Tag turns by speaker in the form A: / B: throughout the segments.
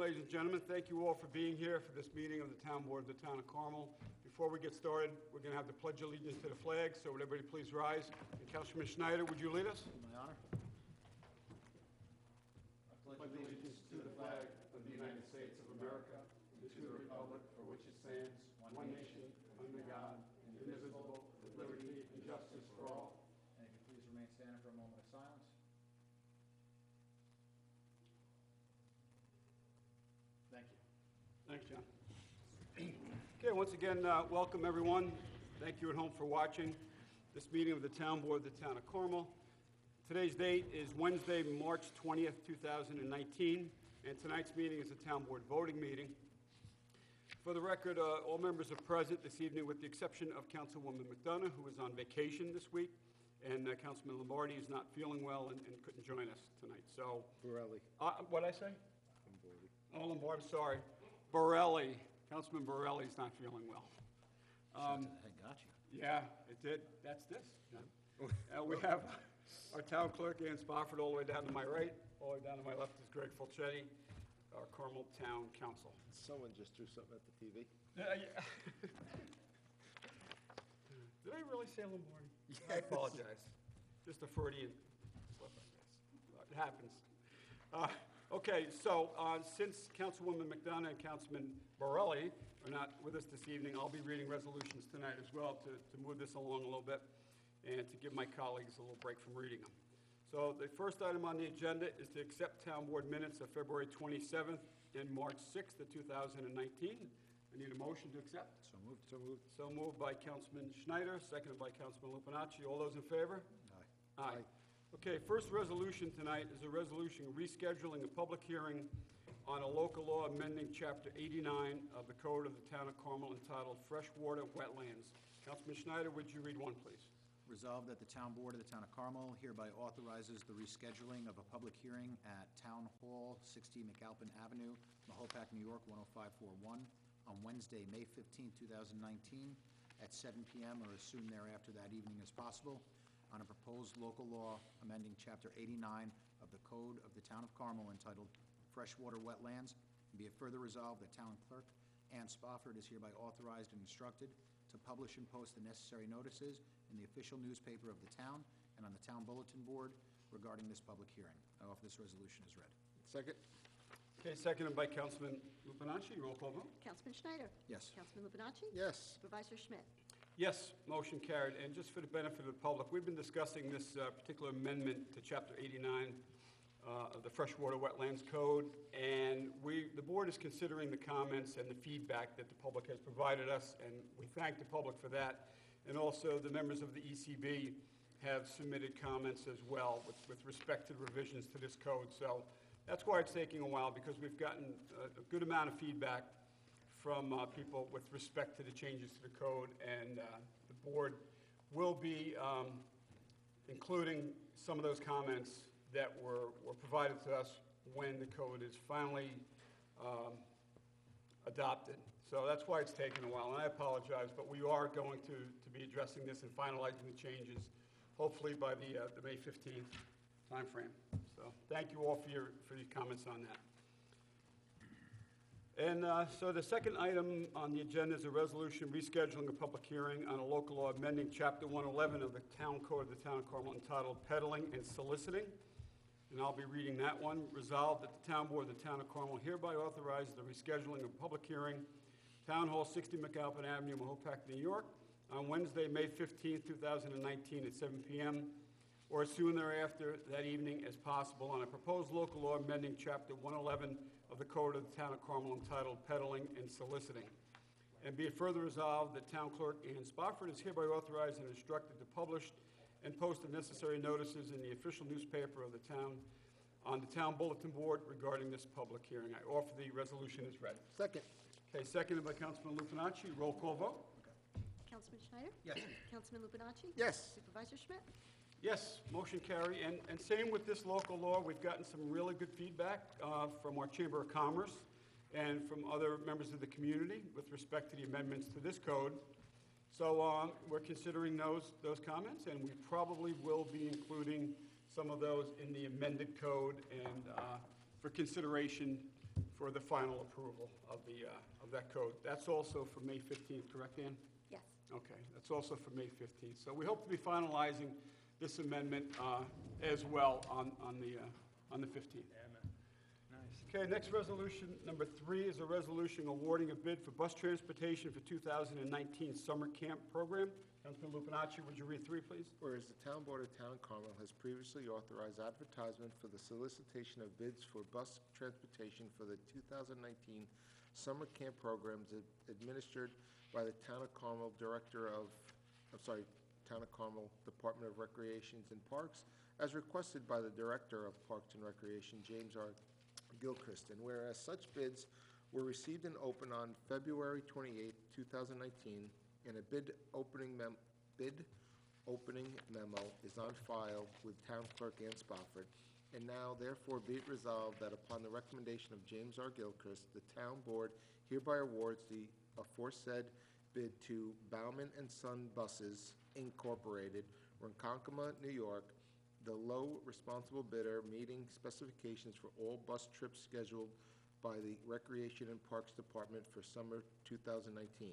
A: ladies and gentlemen. Thank you all for being here for this meeting of the Town Board of the Town of Carmel. Before we get started, we're going to have the Pledge of Allegiance to the flag, so would everybody please rise? And Councilman Schneider, would you lead us?
B: My honor.
A: I pledge allegiance to the flag of the United States of America, and to the republic for which it stands, one nation, under God, indivisible, with liberty and justice for all.
B: And if you please remain standing for a moment of silence. Thank you.
A: Thanks, John. Okay, once again, welcome everyone. Thank you at home for watching this meeting of the Town Board of the Town of Carmel. Today's date is Wednesday, March 20th, 2019, and tonight's meeting is a Town Board voting meeting. For the record, all members are present this evening with the exception of Councilwoman McDonough, who is on vacation this week, and Councilman Lombardi is not feeling well and couldn't join us tonight. So,
C: Borelli.
A: what'd I say?
C: Lombardi.
A: Oh, Lombardi, sorry. Borelli. Councilman Borelli is not feeling well.
B: Shot to the head got you.
A: Yeah, it did. That's this. We have our town clerk, Ann Spofford, all the way down to my right. All the way down to my left is Greg Fulchetti, our Carmel Town Council.
C: Someone just threw something at the TV.
A: Yeah. Did I really say Lombardi? I apologize. Just a Freudian slip, I guess. It happens. Okay, so since Councilwoman McDonough and Councilman Borelli are not with us this evening, I'll be reading resolutions tonight as well to move this along a little bit and to give my colleagues a little break from reading them. So the first item on the agenda is to accept Town Board minutes of February 27th and March 6th of 2019. I need a motion to accept.
B: So moved.
C: So moved.
A: So moved by Councilman Schneider, seconded by Councilman Lupinacci. All those in favor?
B: Aye.
A: Aye. Okay, first resolution tonight is a resolution rescheduling a public hearing on a local law amending Chapter 89 of the Code of the Town of Carmel entitled Freshwater Wetlands. Councilman Schneider, would you read one, please?
B: Resolved that the Town Board of the Town of Carmel hereby authorizes the rescheduling of a public hearing at Town Hall, 60 McAlpin Avenue, Mahopac, New York, 10541, on Wednesday, May 15, 2019, at 7 p.m. or as soon thereafter that evening as possible, on a proposed local law amending Chapter 89 of the Code of the Town of Carmel entitled Freshwater Wetlands. Be it further resolved that Town Clerk Ann Spofford is hereby authorized and instructed to publish and post the necessary notices in the official newspaper of the town and on the town bulletin board regarding this public hearing. I offer this resolution as read.
C: Second?
A: Okay, seconded by Councilman Lupinacci. Roll call vote.
D: Councilman Schneider?
B: Yes.
D: Councilman Lupinacci?
C: Yes.
D: Supervisor Schmidt?
A: Yes, motion carried. And just for the benefit of the public, we've been discussing this particular amendment to Chapter 89 of the Freshwater Wetlands Code, and the board is considering the comments and the feedback that the public has provided us, and we thank the public for that. And also, the members of the ECB have submitted comments as well with respect to the revisions to this code. So that's why it's taking a while, because we've gotten a good amount of feedback from people with respect to the changes to the code, and the board will be including some of those comments that were provided to us when the code is finally adopted. So that's why it's taken a while, and I apologize, but we are going to be addressing this and finalizing the changes, hopefully by the May 15th timeframe. So thank you all for your comments on that. And so the second item on the agenda is a resolution rescheduling a public hearing on a local law amending Chapter 111 of the Town Code of the Town of Carmel entitled Peddling and Soliciting. And I'll be reading that one. Resolved that the Town Board of the Town of Carmel hereby authorizes the rescheduling of a public hearing, Town Hall, 60 McAlpin Avenue, Mahopac, New York, on Wednesday, May 15, 2019 at 7 p.m. or as soon thereafter that evening as possible on a proposed local law amending Chapter 111 of the Code of the Town of Carmel entitled Peddling and Soliciting. And be it further resolved that Town Clerk Ann Spofford is hereby authorized and instructed to publish and post the necessary notices in the official newspaper of the town on the town bulletin board regarding this public hearing. I offer the resolution as read.
C: Second?
A: Okay, seconded by Councilman Lupinacci. Roll call vote.
D: Councilman Schneider?
B: Yes.
D: Councilman Lupinacci?
C: Yes.
D: Supervisor Schmidt?
A: Yes, motion carry. And same with this local law. We've gotten some really good feedback from our Chamber of Commerce and from other members of the community with respect to the amendments to this code. So we're considering those comments, and we probably will be including some of those in the amended code and for consideration for the final approval of that code. That's also for May 15th, correct, Ann?
D: Yes.
A: Okay, that's also for May 15th. So we hope to be finalizing this amendment as well on the 15th. Okay, next resolution, number 3, is a resolution awarding a bid for bus transportation for 2019 summer camp program. Councilman Lupinacci, would you read 3, please?
C: Whereas the Town Board of Town of Carmel has previously authorized advertisement for the solicitation of bids for bus transportation for the 2019 summer camp programs administered by the Town of Carmel Town of Carmel Department of Recreations and Parks, as requested by the Director of Parks and Recreation, James R. Gilchrist. And whereas such bids were received and opened on February 28, 2019, and a bid opening memo is on file with Town Clerk Ann Spofford, and now therefore be it resolved that upon the recommendation of James R. Gilchrist, the Town Board hereby awards the aforesaid bid to Bauman and Son Buses, Incorporated, Ronkonkoma, New York, the low responsible bidder, meeting specifications for all bus trips scheduled by the Recreation and Parks Department for summer 2019.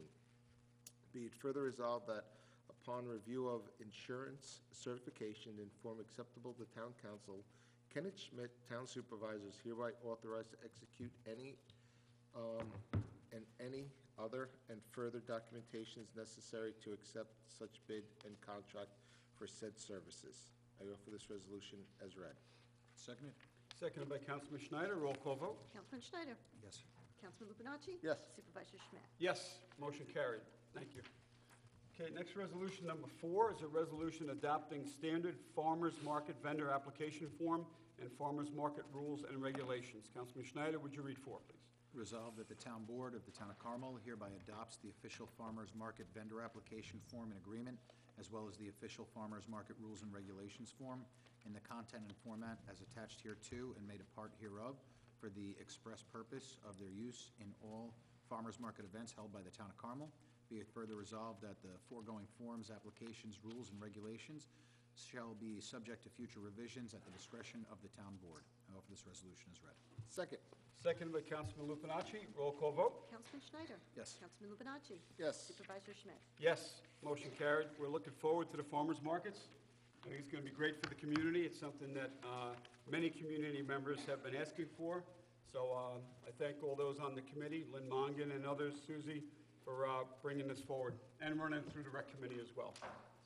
C: Be it further resolved that upon review of insurance certification in form acceptable to Town Council, Kenneth Schmidt, Town Supervisor, is hereby authorized to execute any other and further documentations necessary to accept such bid and contract for said services. I offer this resolution as read.
B: Seconded?
A: Seconded by Councilman Schneider. Roll call vote.
D: Councilman Schneider?
B: Yes.
D: Councilman Lupinacci?
C: Yes.
D: Supervisor Schmidt?
A: Yes, motion carried. Thank you. Okay, next resolution, number 4, is a resolution adopting standard farmers market vendor application form and farmers market rules and regulations. Councilman Schneider, would you read 4, please?
B: Resolved that the Town Board of the Town of Carmel hereby adopts the official farmers market vendor application form and agreement, as well as the official farmers market rules and regulations form, in the content and format as attached hereto and made a part hereof, for the express purpose of their use in all farmers market events held by the Town of Carmel. Be it further resolved that the foregoing forms, applications, rules, and regulations shall be subject to future revisions at the discretion of the Town Board. I offer this resolution as read.
C: Second.
A: Seconded by Councilman Lupinacci. Roll call vote.
D: Councilman Schneider?
B: Yes.
D: Councilman Lupinacci?
C: Yes.
D: Supervisor Schmidt?
A: Yes, motion carried. We're looking forward to the farmers markets. I think it's going to be great for the community. It's something that many community members have been asking for. So I thank all those on the committee, Lynn Mongan and others, Susie, for bringing this forward, and running through the rec committee as well.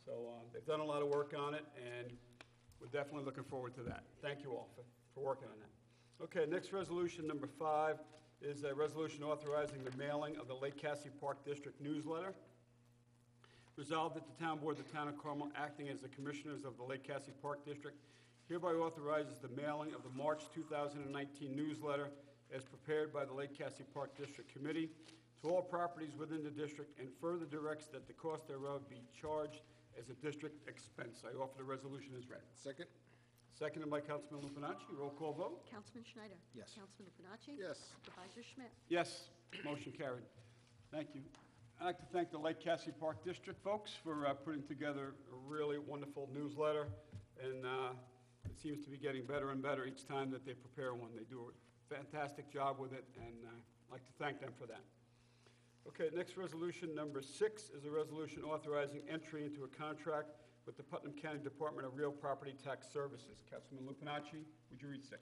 A: So they've done a lot of work on it, and we're definitely looking forward to that. Thank you all for working on that. Okay, next resolution, number 5, is a resolution authorizing the mailing of the Lake Cassie Park District newsletter. Resolved that the Town Board of the Town of Carmel, acting as the Commissioners of the Lake Cassie Park District, hereby authorizes the mailing of the March 2019 newsletter as prepared by the Lake Cassie Park District Committee to all properties within the district, and further directs that the cost thereof be charged as a district expense. I offer the resolution as read.
C: Second.
A: Seconded by Councilman Lupinacci. Roll call vote.
D: Councilman Schneider?
B: Yes.
D: Councilman Lupinacci?
C: Yes.
D: Supervisor Schmidt?
A: Yes, motion carried. Thank you. I'd like to thank the Lake Cassie Park District folks for putting together a really wonderful newsletter, and it seems to be getting better and better each time that they prepare one. They do a fantastic job with it, and I'd like to thank them for that. Okay, next resolution, number 6, is a resolution authorizing entry into a contract with the Putnam County Department of Real Property Tax Services. Councilman Lupinacci, would you read 6?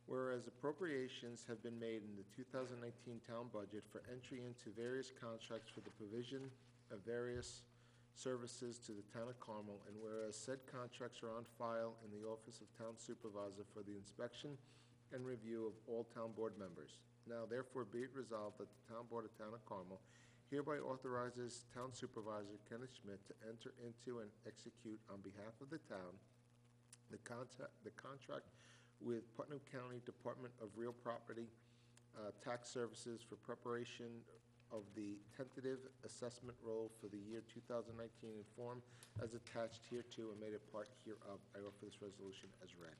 C: Whereas appropriations have been made in the 2019 town budget for entry into various contracts for the provision of various services to the Town of Carmel, and whereas said contracts are on file in the Office of Town Supervisor for the inspection and review of all town board members. Now therefore be it resolved that the Town Board of Town of Carmel hereby authorizes Town Supervisor Kenneth Schmidt to enter into and execute on behalf of the town the contract with Putnam County Department of Real Property Tax Services for preparation of the tentative assessment roll for the year 2019 in form as attached hereto and made a part hereof. I offer this resolution as read.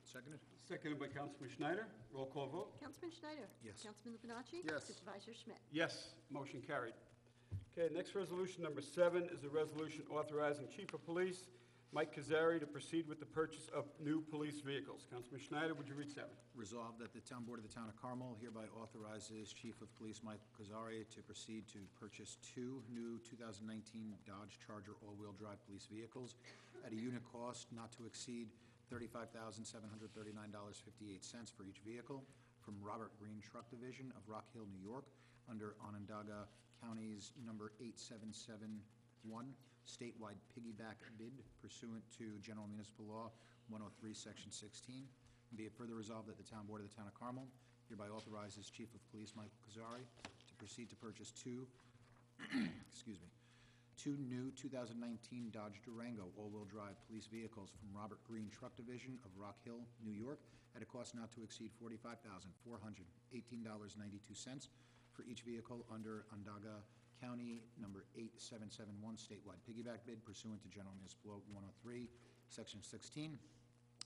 B: Seconded?
A: Seconded by Councilman Schneider. Roll call vote.
D: Councilman Schneider?
B: Yes.
D: Councilman Lupinacci?
C: Yes.
D: Supervisor Schmidt?
A: Yes, motion carried. Okay, next resolution, number 7, is a resolution authorizing Chief of Police Mike Kazari to proceed with the purchase of new police vehicles. Councilman Schneider, would you read 7?
B: Resolved that the Town Board of the Town of Carmel hereby authorizes Chief of Police Michael Kazari to proceed to purchase 2 new 2019 Dodge Charger all-wheel drive police vehicles at a unit cost not to exceed $35,739.58 for each vehicle from Robert Green Truck Division of Rock Hill, New York, under Onondaga County's number 8771 statewide piggyback bid pursuant to General Municipal Law 103, Section 16. And be it further resolved that the Town Board of the Town of Carmel hereby authorizes Chief of Police Michael Kazari to proceed to purchase 2 new 2019 Dodge Durango all-wheel drive police vehicles from Robert Green Truck Division of Rock Hill, New York, at a cost not to exceed $45,418.92 for each vehicle under Onondaga County number 8771 statewide piggyback bid pursuant to General Municipal Law 103, Section 16.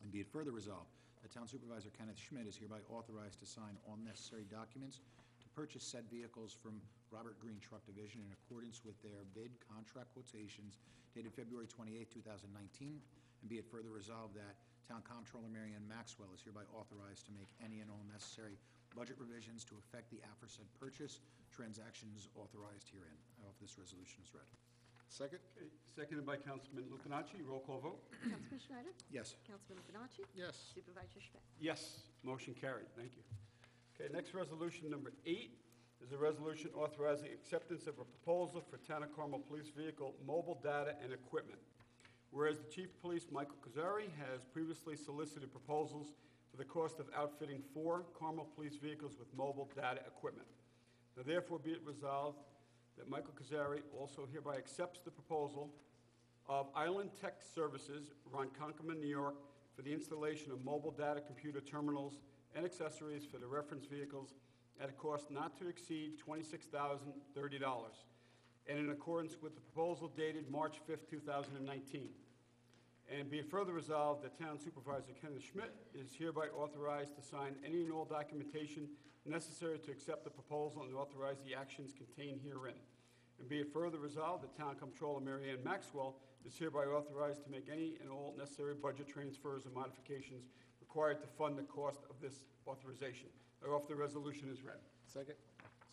B: And be it further resolved, that Town Supervisor Kenneth Schmidt is hereby authorized to sign all necessary documents to purchase said vehicles from Robert Green Truck Division in accordance with their bid contract quotations dated February 28, 2019. And be it further resolved that Town Comptroller Mary Ann Maxwell is hereby authorized to make any and all necessary budget revisions to effect the aforesaid purchase transactions authorized herein. I offer this resolution as read.
C: Second?
A: Okay, seconded by Councilman Lupinacci. Roll call vote.
D: Councilman Schneider?
B: Yes.
D: Councilman Lupinacci?
C: Yes.
D: Supervisor Schmidt?
A: Yes, motion carried. Thank you. Okay, next resolution, number 8, is a resolution authorizing acceptance of a proposal for Town of Carmel Police Vehicle mobile data and equipment. Whereas the Chief of Police, Michael Kazari, has previously solicited proposals for the cost of outfitting 4 Carmel Police vehicles with mobile data equipment. Now therefore be it resolved that Michael Kazari also hereby accepts the proposal of Island Tech Services, Ronkonkoma, New York, for the installation of mobile data computer terminals and accessories for the reference vehicles at a cost not to exceed $26,030, and in accordance with the proposal dated March 5th, 2019. And be it further resolved that Town Supervisor Kenneth Schmidt is hereby authorized to sign any and all documentation necessary to accept the proposal and authorize the actions contained herein. And be it further resolved that Town Comptroller Mary Ann Maxwell is hereby authorized to make any and all necessary budget transfers and modifications required to fund the cost of this authorization. I offer the resolution as read.
C: Second?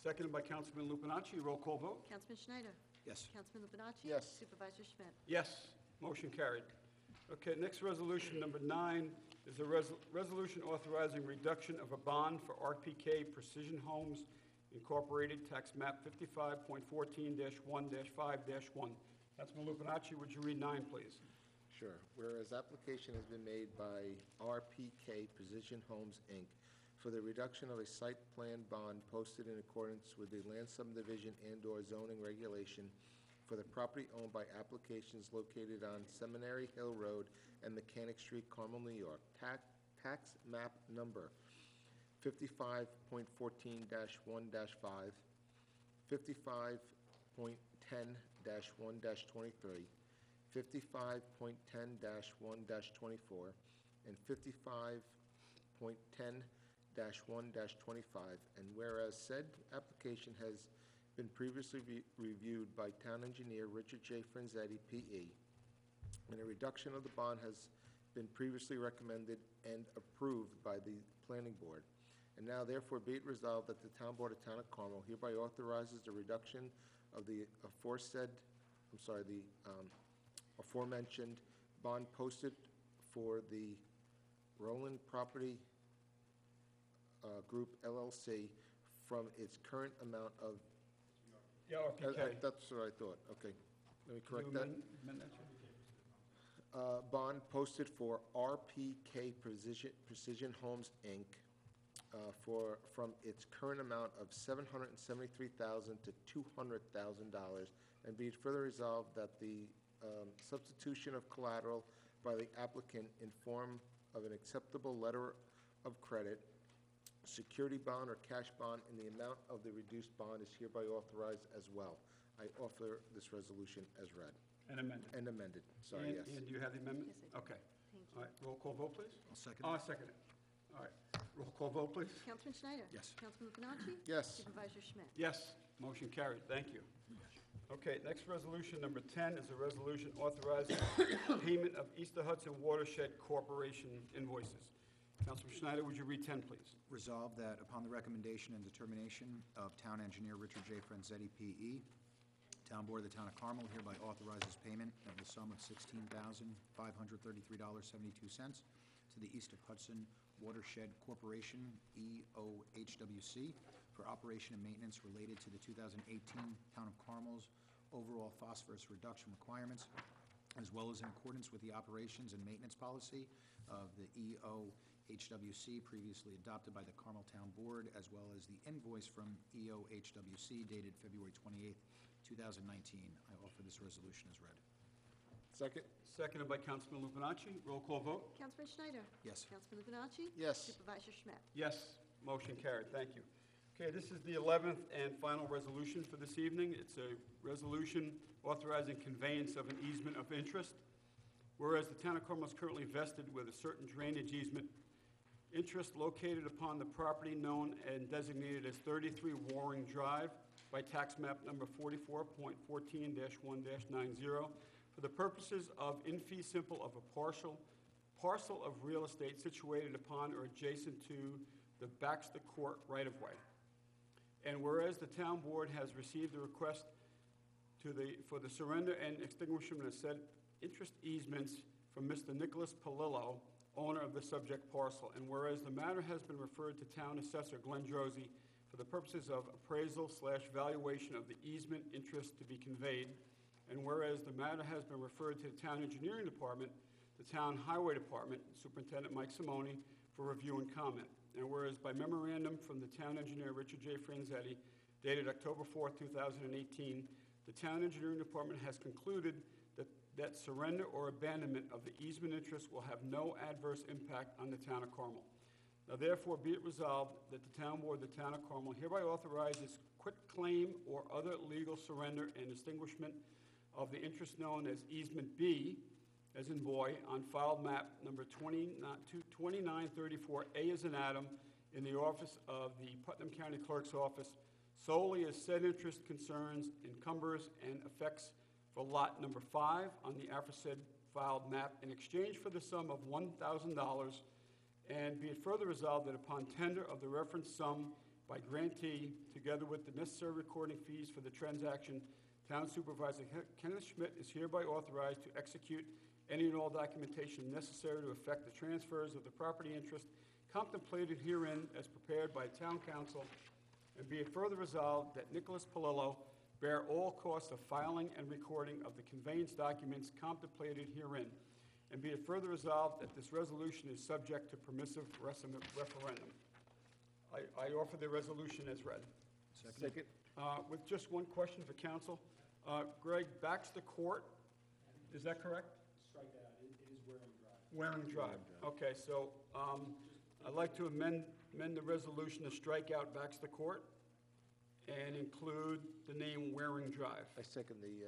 A: Seconded by Councilman Lupinacci. Roll call vote.
D: Councilman Schneider?
B: Yes.
D: Councilman Lupinacci?
C: Yes.
D: Supervisor Schmidt?
A: Yes, motion carried. Okay, next resolution, number 9, is a resolution authorizing reduction of a bond for RPK Precision Homes Incorporated, tax map 55.14-1-5-1. Councilman Lupinacci, would you read 9, please?
C: Sure. Whereas application has been made by RPK Precision Homes, Inc. for the reduction of a site plan bond posted in accordance with the land subdivision and/or zoning regulation for the property owned by applications located on Seminary Hill Road and Mechanic Street, Carmel, New York. Tax map number 55.14-1-5, 55.10-1-23, 55.10-1-24, and 55.10-1-25. And whereas said application has been previously reviewed by Town Engineer Richard J. Franzetti, P.E., and a reduction of the bond has been previously recommended and approved by the Planning Board. And now therefore be it resolved that the Town Board of Town of Carmel hereby authorizes the reduction of the aforementioned bond posted for the Roland Property Group LLC from its current amount of...
A: Yeah, RPK.
C: That's what I thought. Okay. Let me correct
A: Can
C: that.
A: you amend that?
C: Bond posted for RPK Precision Homes, Inc., from its current amount of $773,000 to $200,000, and be it further resolved that the substitution of collateral by the applicant in form of an acceptable letter of credit, security bond, or cash bond in the amount of the reduced bond is hereby authorized as well. I offer this resolution as read
A: And amended.
C: and amended. Sorry, yes.
A: And do you have the amendment?
D: Yes, I do.
A: Okay.
D: Thank
A: All
D: you.
A: right, roll call vote, please.
B: I'll second.
A: Oh, I'll second it. All right, roll call vote, please.
D: Councilman Schneider?
B: Yes.
D: Councilman Lupinacci?
C: Yes.
D: Supervisor Schmidt?
A: Yes, motion carried. Thank you. Okay, next resolution, number 10, is a resolution authorizing payment of Easter Hudson Watershed Corporation invoices. Councilman Schneider, would you read 10, please?
B: Resolved that upon the recommendation and determination of Town Engineer Richard J. Franzetti, P.E., Town Board of the Town of Carmel hereby authorizes payment of the sum of $16,533.72 to the East of Hudson Watershed Corporation, EOHWC, for operation and maintenance related to the 2018 Town of Carmel's overall phosphorus reduction requirements, as well as in accordance with the operations and maintenance policy of the EOHWC previously adopted by the Carmel Town Board, as well as the invoice from EOHWC dated February 28th, 2019. I offer this resolution as read.
C: Second?
A: Seconded by Councilman Lupinacci. Roll call vote?
D: Councilman Schneider?
B: Yes.
D: Councilman Lupinacci?
C: Yes.
D: Supervisor Schmidt?
A: Yes, motion carried. Thank you. Okay, this is the 11th and final resolution for this evening. It's a resolution authorizing conveyance of an easement of interest. Whereas the Town of Carmel is currently vested with a certain drainage easement interest located upon the property known and designated as 33 Waring Drive by tax map number 44.14-1-90 for the purposes of in fee simple of a parcel of real estate situated upon or adjacent to the Baxter Court right-of-way. And whereas the Town Board has received a request for the surrender and extinguishment of said interest easements from Mr. Nicholas Palillo, owner of the subject parcel, and whereas the matter has been referred to Town Assessor Glenn Drosy for the purposes of appraisal/valuation of the easement interest to be conveyed, and whereas the matter has been referred to the Town Engineering Department, the Town Highway Department, Superintendent Mike Simone, for review and comment. And whereas by memorandum from the Town Engineer Richard J. Franzetti, dated October 4, 2018, the Town Engineering Department has concluded that surrender or abandonment of the easement interest will have no adverse impact on the Town of Carmel. Now therefore be it resolved that the Town Board of the Town of Carmel hereby authorizes quitclaim or other legal surrender and extinguishment of the interest known as easement B, as in boy, on file map number 2934A as in Adam, in the office of the Putnam County Clerk's Office, solely as said interest concerns, encumbers, and affects for lot number 5 on the aforesaid filed map in exchange for the sum of $1,000, and be it further resolved that upon tender of the referenced sum by grantee, together with the necessary recording fees for the transaction, Town Supervisor Kenneth Schmidt is hereby authorized to execute any and all documentation necessary to effect the transfers of the property interest contemplated herein as prepared by Town Council, and be it further resolved that Nicholas Palillo bear all costs of filing and recording of the conveyance documents contemplated herein, and be it further resolved that this resolution is subject to permissive referendum. I offer the resolution as read.
C: Second?
A: With just one question for council. Greg, Baxter Court, is that correct?
E: Strike that, it is Waring Drive.
A: Waring Drive. Okay, so I'd like to amend the resolution to strike out Baxter Court and include the name Waring Drive.
C: I second the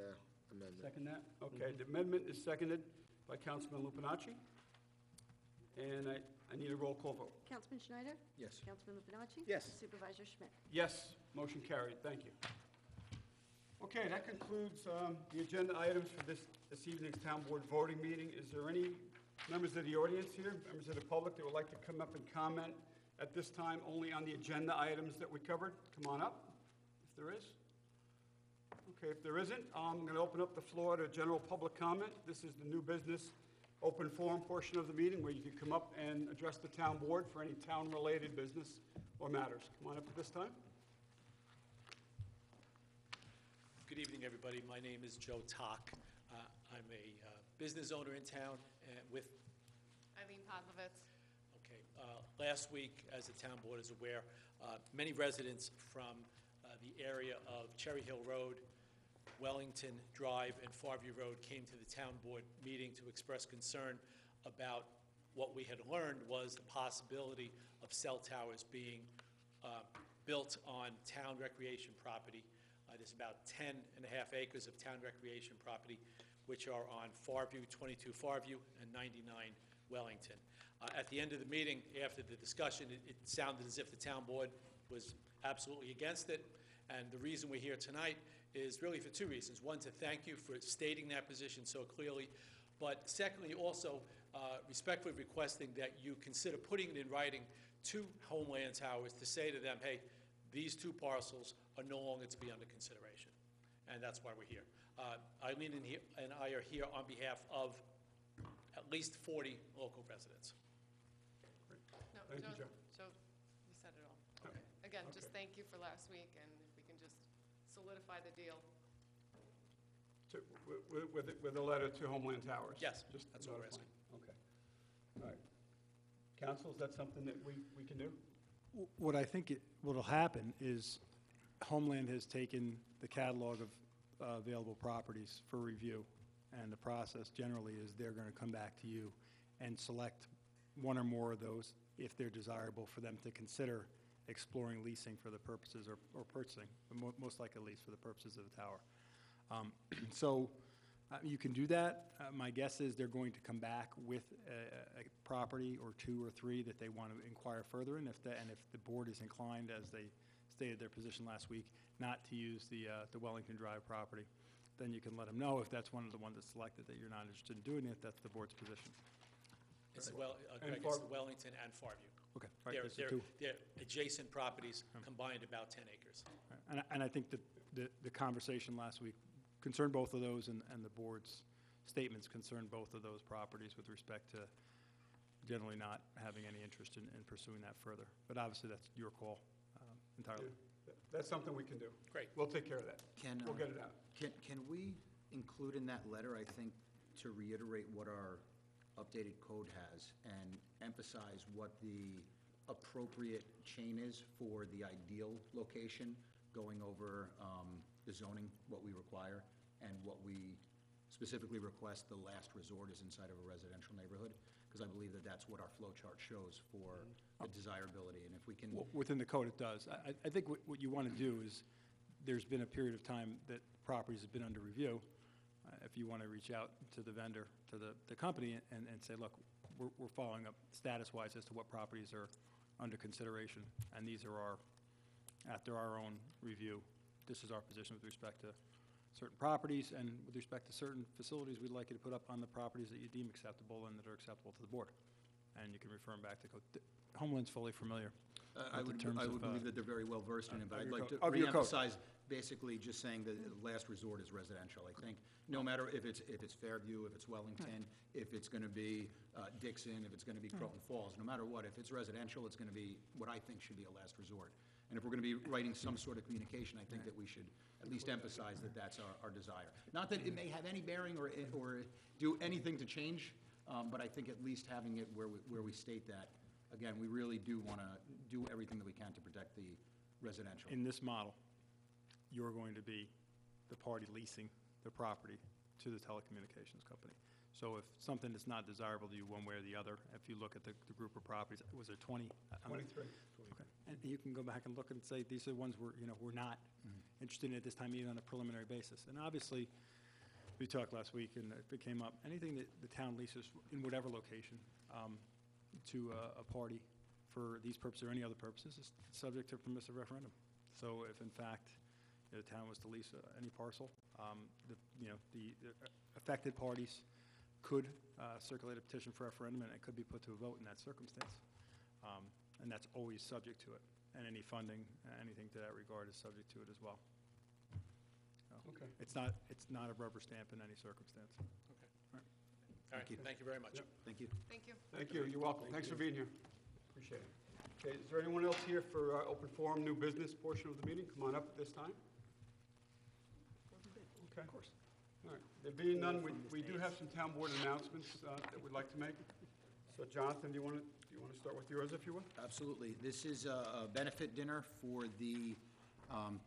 C: amendment.
A: Second that? Okay, the amendment is seconded by Councilman Lupinacci, and I need a roll call vote.
D: Councilman Schneider?
B: Yes.
D: Councilman Lupinacci?
C: Yes.
D: Supervisor Schmidt?
A: Yes, motion carried. Thank you. Okay, that concludes the agenda items for this evening's Town Board voting meeting. Is there any members of the audience here, members of the public that would like to come up and comment at this time only on the agenda items that we covered? Come on up, if there is. Okay, if there isn't, I'm going to open up the floor to general public comment. This is the new business open forum portion of the meeting where you can come up and address the town board for any town-related business or matters. Come on up at this time.
E: Good evening, everybody. My name is Joe Tock. I'm a business owner in town with...
F: Eileen Podlovitz.
E: Okay. Last week, as the town board is aware, many residents from the area of Cherry Hill Road, Wellington Drive, and Farview Road came to the town board meeting to express concern about what we had learned was the possibility of cell towers being built on town recreation property. There's about 10 and a half acres of town recreation property, which are on Farview, 22 Farview, and 99 Wellington. At the end of the meeting, after the discussion, it sounded as if the town board was absolutely against it, And the reason we're here tonight is really for two reasons. One, to thank you for stating that position so clearly, but secondly, also respectfully requesting that you consider putting it in writing to Homeland Towers to say to them, hey, these two parcels are no longer to be under consideration. And that's why we're here. Eileen and I are here on behalf of at least 40 local residents.
F: No,
A: Thank you, Joe.
F: Joe, you said it all. Okay. Again, just thank you for last week, and if we can just solidify the deal.
A: With a letter to Homeland Towers?
E: Yes,
A: Just
E: that's what we're
A: notifying. Okay. All right. Council, is that something that we can do?
G: What I think what'll happen is Homeland has taken the catalog of available properties for review, and the process generally is they're going to come back to you and select one or more of those if they're desirable for them to consider exploring leasing for the purposes or purchasing, but most likely lease for the purposes of the tower. So you can do that. My guess is they're going to come back with a property or two or three that they want to inquire further in. If the board is inclined, as they stated their position last week, not to use the Wellington Drive property, then you can let them know if that's one of the ones that's selected that you're not interested in doing it. That's the board's position.
E: It's
A: And
E: Greg, it's the Wellington and Farview.
G: Okay. All right,
E: They're,
G: that's the two.
E: they're adjacent properties, combined about 10 acres.
G: And I think that the conversation last week concerned both of those, and the board's statements concerned both of those properties with respect to generally not having any interest in pursuing that further. But obviously, that's your call entirely.
A: That's something we can do.
E: Great.
A: We'll take care of that. We'll get it out.
B: Can we include in that letter, I think, to reiterate what our updated code has and emphasize what the appropriate chain is for the ideal location, going over the zoning, what we require, and what we specifically request the last resort is inside of a residential neighborhood? Because I believe that that's what our flow chart shows for the desirability, and if we can...
G: Within the code, it does. I think what you want to do is, there's been a period of time that properties have been under review. If you want to reach out to the vendor, to the company, and say, look, we're following up status-wise as to what properties are under consideration, and these are after our own review, this is our position with respect to certain properties, and with respect to certain facilities, we'd like you to put up on the properties that you deem acceptable and that are acceptable to the board. And you can refer them back to code. Homeland's fully familiar.
B: I would believe that they're very well versed in it, but I'd like to
G: of your code.
B: reemphasize basically just saying that the last resort is residential. I think no matter if it's Fairview, if it's Wellington, if it's going to be Dixon, if it's going to be Croton Falls, no matter what, if it's residential, it's going to be what I think should be a last resort. And if we're going to be writing some sort of communication, I think that we should at least emphasize that that's our desire. Not that it may have any bearing or do anything to change, but I think at least having it where we state that, again, we really do want to do everything that we can to protect the residential.
G: In this model, you're going to be the party leasing the property to the telecommunications company. So if something is not desirable to you one way or the other, if you look at the group of properties, was there 20?
A: 23.
G: Okay. And you can go back and look and say, these are the ones we're not interested in at this time, even on a preliminary basis. And obviously, we talked last week, and it came up, anything that the town leases in whatever location to a party for these purposes or any other purposes is subject to permissive referendum. So if in fact the town was to lease any parcel, the affected parties could circulate a petition for referendum, and it could be put to a vote in that circumstance. And that's always subject to it. And any funding, anything to that regard is subject to it as well. So
A: Okay.
G: It's not a rubber stamp in any circumstance.
E: All right, thank you very much.
B: Thank you.
F: Thank you.
A: Thank you. You're welcome. Thanks for being here. Appreciate it. Okay, is there anyone else here for our open forum, new business portion of the meeting? Come on up at this time. Okay. Of course. All right. There being none, we do have some town board announcements that we'd like to make. So Jonathan, do you want to start with yours, if you would?
B: Absolutely. This is a benefit dinner for the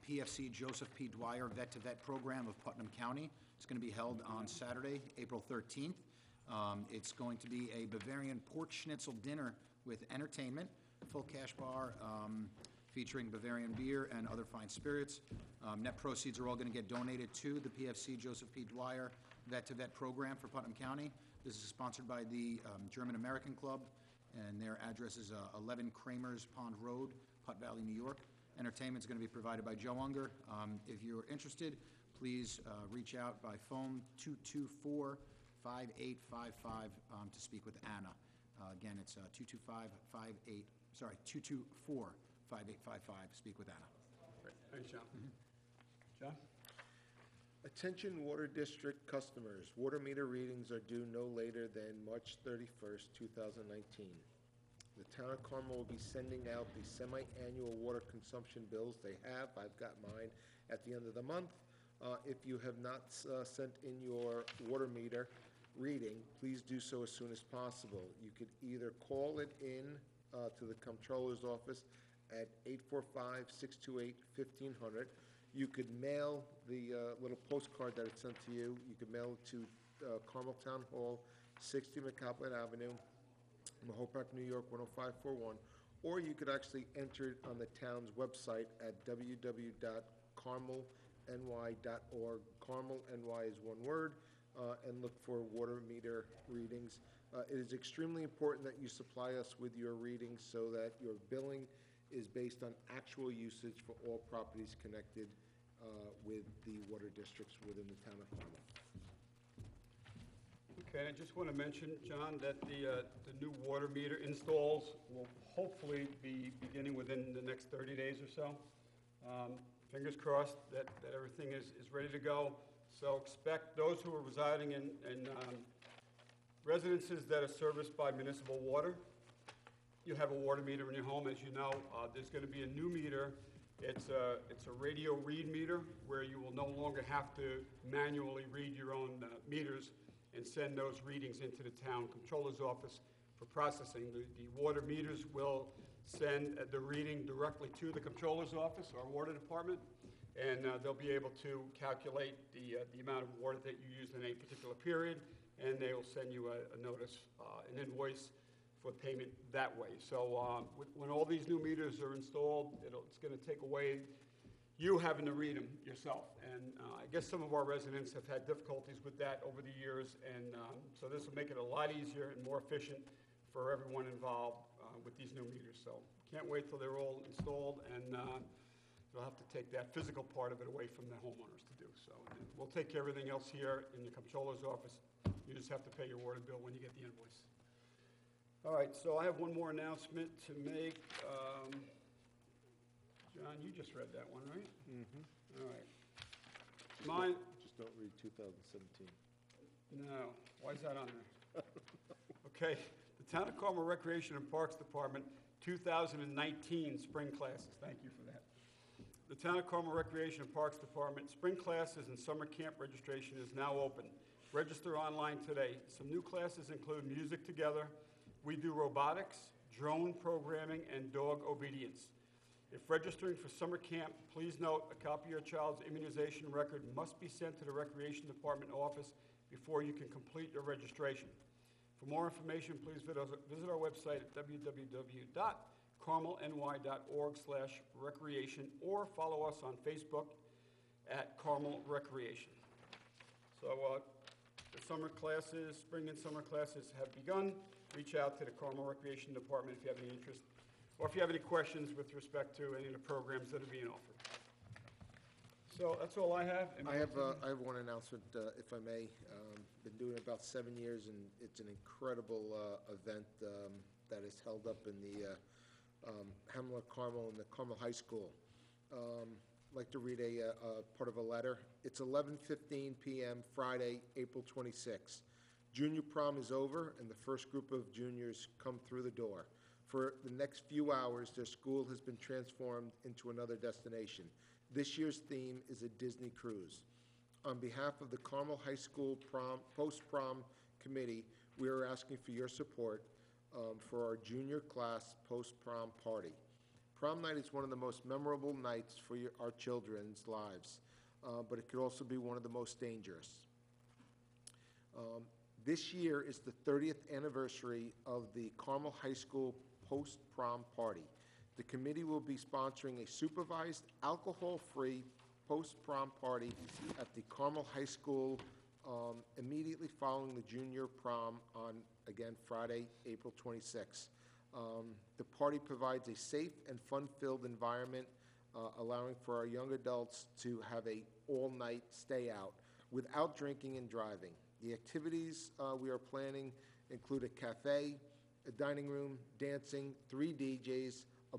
B: PFC Joseph P. Dwyer Vet-to-Vet program of Putnam County. It's going to be held on Saturday, April 13th. It's going to be a Bavarian pork schnitzel dinner with entertainment, full cash bar featuring Bavarian beer and other fine spirits. Net proceeds are all going to get donated to the PFC Joseph P. Dwyer Vet-to-Vet program for Putnam County. This is sponsored by the German American Club, and their address is 11 Kramers Pond Road, Putt Valley, New York. Entertainment's going to be provided by Joe Unger. If you're interested, please reach out by phone 224-5855 to speak with Anna. Again, it's 224-5855, speak with Anna.
A: Thanks, John. John?
C: Attention Water District customers, water meter readings are due no later than March 31st, 2019. The town of Carmel will be sending out the semi-annual water consumption bills. I've got mine at the end of the month. If you have not sent in your water meter reading, please do so as soon as possible. You could either call it in to the comptroller's office at 845-628-1500. You could mail the little postcard that it's sent to you. You could mail it to Carmel Town Hall, 60 McAlpin Avenue, Mahopac, New York, 10541. Or you could actually enter it on the town's website at www.carmelny.org. Carmel, NY is one word, and look for water meter readings. It is extremely important that you supply us with your readings so that your billing is based on actual usage for all properties connected with the water districts within the town of Carmel.
A: Okay, I just want to mention, John, that the new water meter installs will hopefully be beginning within the next 30 days or so. Fingers crossed that everything is ready to go. So expect those who are residing in residences that are serviced by municipal water. You have a water meter in your home, as you know. There's going to be a new meter. It's a radio read meter where you will no longer have to manually read your own meters and send those readings into the town comptroller's office for processing. The water meters will send the reading directly to the comptroller's office, our water department, and they'll be able to calculate the amount of water that you used in a particular period, and they will send you a notice, an invoice for payment that way. So when all these new meters are installed, it's going to take away you having to read them yourself. And I guess some of our residents have had difficulties with that over the years, and so this will make it a lot easier and more efficient for everyone involved with these new meters. So can't wait till they're all installed, and you'll have to take that physical part of it away from the homeowners to do. So and we'll take care of everything else here in the comptroller's office. You just have to pay your water bill when you get the invoice. All right, so I have one more announcement to make. John, you just read that one, right?
C: Mm-hmm.
A: All right. Mine,
C: Just don't read 2017.
A: no, why is that on there? Okay, the Town of Carmel Recreation and Parks Department, 2019 spring classes, thank you for that. The Town of Carmel Recreation and Parks Department, spring classes and summer camp registration is now open. Register online today. Some new classes include Music Together, We Do Robotics, Drone Programming, and Dog Obedience. If registering for summer camp, please note a copy of your child's immunization record must be sent to the Recreation Department office before you can complete your registration. For more information, please visit our website at www.carmelny.org/recreation or follow us on Facebook at Carmel Recreation. So the summer classes, spring and summer classes have begun. Reach out to the Carmel Recreation Department if you have any interest, or if you have any questions with respect to any of the programs that are being offered. So that's all I have.
C: I have one announcement, if I may. Been doing it about 7 years, and it's an incredible event that is held up in the Hamlet Carmel and the Carmel High School. I'd like to read a part of a letter. It's 11:15 p.m. Friday, April 26. Junior prom is over, and the first group of juniors come through the door. For the next few hours, their school has been transformed into another destination. This year's theme is a Disney cruise. On behalf of the Carmel High School Post-Prom Committee, we are asking for your support for our junior class post-prom party. Prom night is one of the most memorable nights for our children's lives, but it could also be one of the most dangerous. This year is the 30th anniversary of the Carmel High School post-prom party. The committee will be sponsoring a supervised, alcohol-free post-prom party at the Carmel High School immediately following the junior prom on, again, Friday, April 26. The party provides a safe and fun-filled environment allowing for our young adults to have a all-night stay-out without drinking and driving. The activities we are planning include a cafe, a dining room, dancing, 3 DJs, a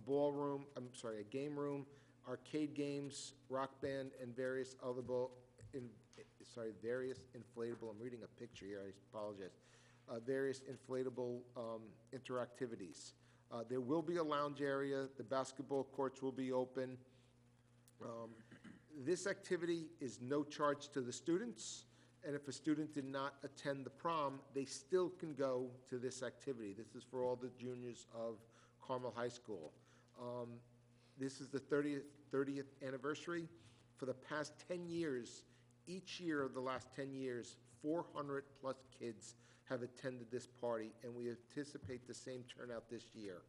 C: game room, arcade games, rock band, and various inflatable, I'm reading a picture here, I apologize, various inflatable interactivities. There will be a lounge area, the basketball courts will be open. This activity is no charge to the students, and if a student did not attend the prom, they still can go to this activity. This is for all the juniors of Carmel High School. This is the 30th anniversary. For the past 10 years, each year of the last 10 years, 400-plus kids have attended this party, and we anticipate the same turnout this year.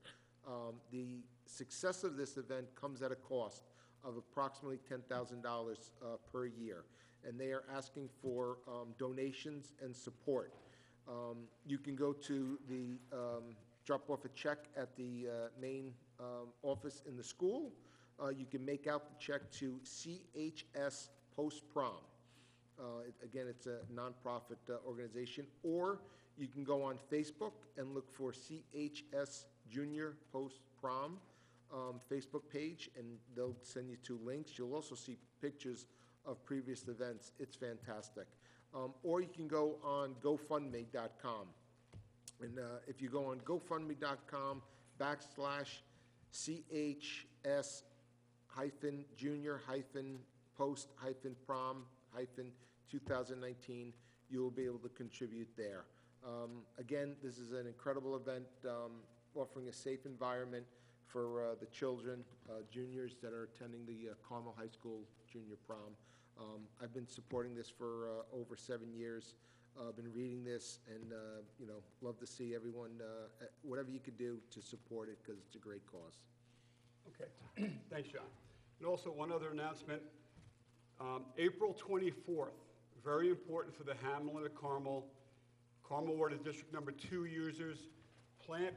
C: The success of this event comes at a cost of approximately $10,000 per year, and they are asking for donations and support. You can go to the drop off a check at the main office in the school. You can make out the check to CHS Post Prom. Again, it's a nonprofit organization, or you can go on Facebook and look for CHS Junior Post Prom Facebook page, and they'll send you 2 links. You'll also see pictures of previous events. It's fantastic. Or you can go on GoFundMe.com. And if you go on GoFundMe.com/CHS-Junior-Post-Prom-2019, you will be able to contribute there. Again, this is an incredible event offering a safe environment for the children, juniors that are attending the Carmel High School Junior Prom. I've been supporting this for over 7 years. Been reading this, and love to see everyone, whatever you could do to support it, because it's a great cause.
A: Okay, thanks, John. And also, one other announcement. April 24th, very important for the Hamlet of Carmel Water District number 2 users.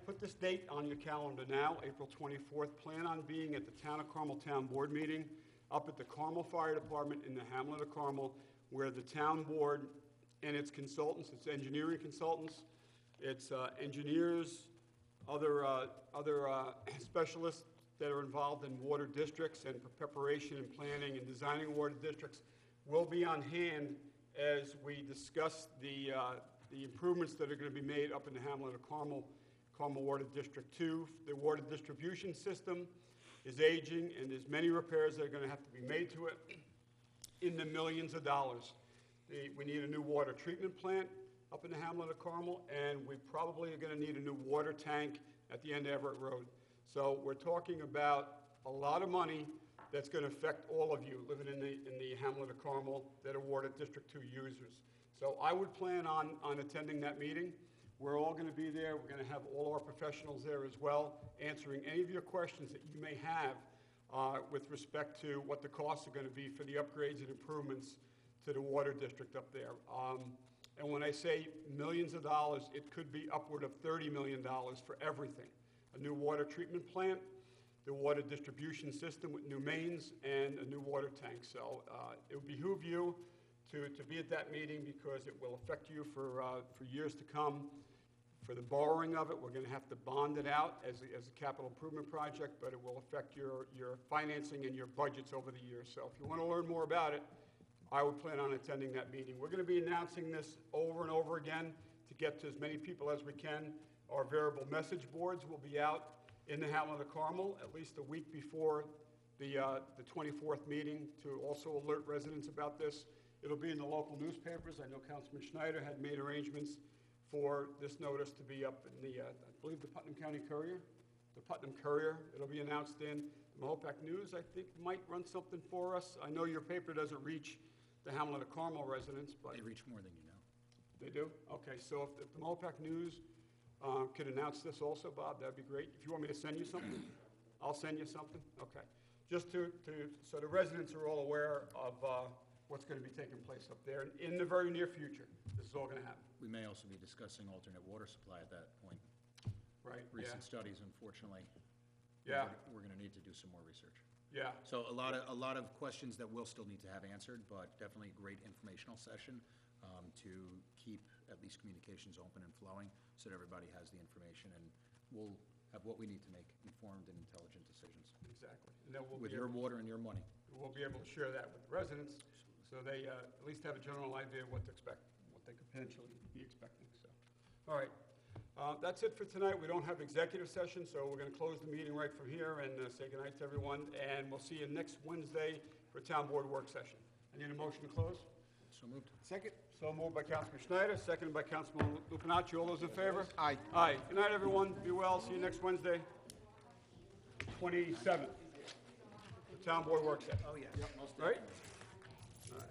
A: Put this date on your calendar now, April 24th. Plan on being at the Town of Carmel Town Board meeting up at the Carmel Fire Department in the Hamlet of Carmel, where the town board and its consultants, its engineering consultants, its engineers, other specialists that are involved in water districts and preparation and planning and designing water districts will be on hand as we discuss the improvements that are going to be made up in the Hamlet of Carmel Water District 2. The water distribution system is aging, and there's many repairs that are going to have to be made to it in the millions of dollars. We need a new water treatment plant up in the Hamlet of Carmel, and we probably are going to need a new water tank at the end of Everett Road. So we're talking about a lot of money that's going to affect all of you living in the Hamlet of Carmel that are Water District 2 users. So I would plan on attending that meeting. We're all going to be there. We're going to have all our professionals there as well, answering any of your questions that you may have with respect to what the costs are going to be for the upgrades and improvements to the water district up there. And when I say millions of dollars, it could be upward of $30 million for everything. A new water treatment plant, the water distribution system with new mains, and a new water tank. So it would behoove you to be at that meeting, because it will affect you for years to come. For the borrowing of it, we're going to have to bond it out as a capital improvement project, but it will affect your financing and your budgets over the years. So if you want to learn more about it, I would plan on attending that meeting. We're going to be announcing this over and over again to get to as many people as we can. Our variable message boards will be out in the Hamlet of Carmel at least a week before the 24th meeting to also alert residents about this. It'll be in the local newspapers. I know Councilman Schneider had made arrangements for this notice to be up in the, I believe, the Putnam County Courier. The Putnam Courier, it'll be announced in the Mahopac News, I think, might run something for us. I know your paper doesn't reach the Hamlet of Carmel residents, but...
B: They reach more than you know.
A: They do? Okay, so if the Mahopac News could announce this also, Bob, that'd be great. If you want me to send you something, I'll send you something. Okay. Just so the residents are all aware of what's going to be taking place up there in the very near future. This is all going to happen.
B: We may also be discussing alternate water supply at that point.
A: Right,
B: Recent studies, unfortunately.
A: Yeah.
B: We're going to need to do some more research.
A: Yeah.
B: So a lot of questions that we'll still need to have answered, but definitely a great informational session to keep at least communications open and flowing so that everybody has the information, and we'll have what we need to make informed and intelligent decisions
A: Exactly. And then we'll
B: with
A: be
B: your
A: able,
B: water and your money.
A: we'll be able to share that with the residents, so they at least have a general idea of what to expect, what they could potentially be expecting, so. All right. That's it for tonight. We don't have executive session, so we're going to close the meeting right from here and say goodnight to everyone, and we'll see you next Wednesday for Town Board work session. I need a motion to close.
B: So moved.
C: Second?
A: So moved by Councilman Schneider, seconded by Councilman Lupinacci. All those in favor?
C: Aye.
A: Aye. Good night, everyone. Be well. See you next Wednesday, 27th. The Town Board work session.
B: Oh, yeah.
A: Right? All right.